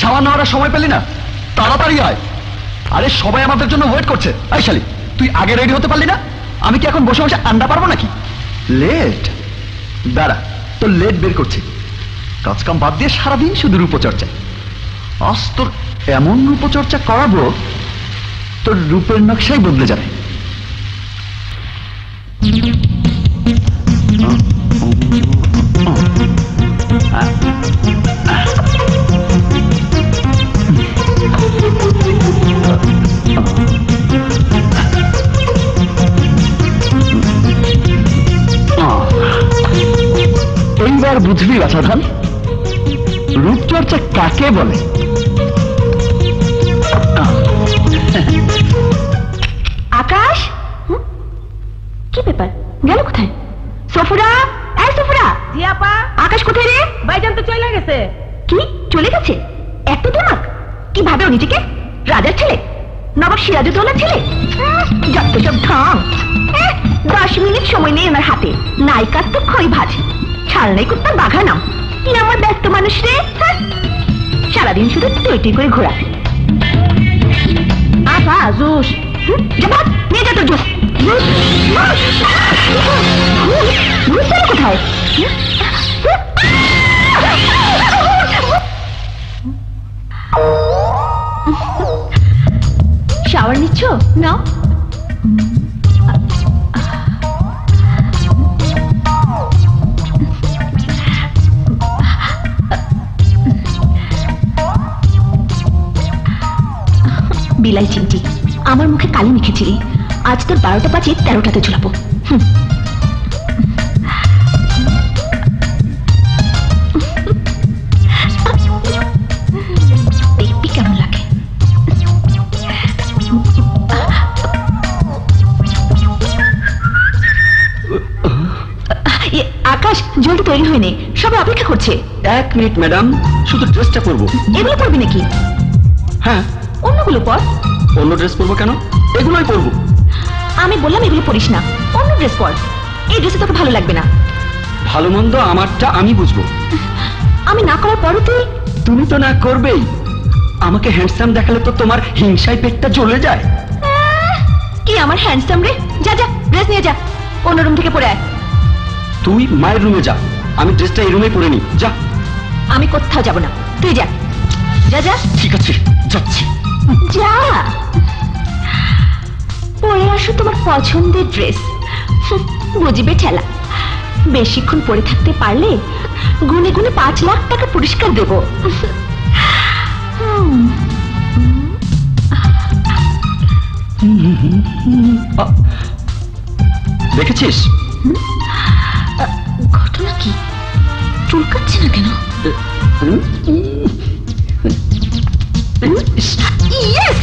সামান্য ওরা সময় পেলি না? তাড়াতাড়ি আয়। আরে সবাই আমাদের জন্য ওয়েট করছে। এই শালি, তুই আগে রেডি হতে পারলি না? আমি কি এখন বসে বসে আন্ডা পারবো নাকি? লেট? দাঁড়া, তোর লেট বের করছি। কাজকাম বাদ দিয়ে সারাদিন শুধু রূপচর্চা। আজ তোর এমন রূপচর্চা করাবো, তোর রূপের নকশাই বদলে যাবে। এইবার বুঝবি বাছাধান, রূপচর্চা কাকে বলে। আকাশ, কি ব্যাপার, গেল কোথায়? সফুরা, এই সফুরা। জি আপা। আকাশ কোথায় রে? ভাইজান তো চলে গেছে। কি চলে গেছে? এত দিমাগ? কি ভাবে ও নিজেকে? রাজার ছেলে, নবাব সিরাজউদ্দৌলার ছেলে। যত সব ঢং। 10 মিনিট সময় নেই ওনার হাতে। নায়িকার তো খই ভাজ, ছাল নেই কুত্তার বাঘা নাম। কি আমার ব্যস্ত মানুষ রে। সারাদিন শুধু টুই করে ঘোরা। আপা জুস। যাবা নিয়ে যা তোর জুস। কোথায়? শাওয়ার নিচ্ছ? নাও। বিলাই চিমটি, আমার মুখে কালি মেখেছিলি, আজ তোর 12টা বাজে 13টাতে ঝুলাবো। দেখবি কেমন লাগে। আকাশ, জলদি তৈরি হয়নি, সবাই অপেক্ষা করছে। 1 মিনিট ম্যাডাম, শুধু ড্রেসটা পরবো। এগুলো পরবি নাকি? হ্যাঁ। অন্যগুলো পর। অন্য ড্রেস পরবো কেন? এগুলোই পরবো। আমি বললাম এগুলো পরিস না, অন্য ড্রেস পর। এই ড্রেসে তোকে ভালো লাগবে না। ভালো মন্দ আমারটা আমি বুঝবো। আমি না করার পরও তুই? তুমি তো না করবেই। আমাকে হ্যান্ডসাম দেখালে তো তোমার হিংসায় পেটটা জ্বলে যায়। কি আমার হ্যান্ডসাম রে? যা যা, ড্রেস নিয়ে যা, অন্য রুম থেকে পরে আয়। তুই মায়ের রুমে যা, আমি ড্রেসটা এই রুমে পরে নি। যা। আমি কোথাও যাব না, তুই যা। যা যা। ঠিক আছে, যাচ্ছি। যা, পরে আসো তোমার পছন্দের ড্রেস। বুঝবে ঠেলা। বেশিক্ষণ পরে থাকতে পারলে গুনে গুনে 5 লাখ টাকা পুরস্কার দেব। দেখেছিস ঘটনা কি? চুলকাচ্ছে না কেন? ইয়েস,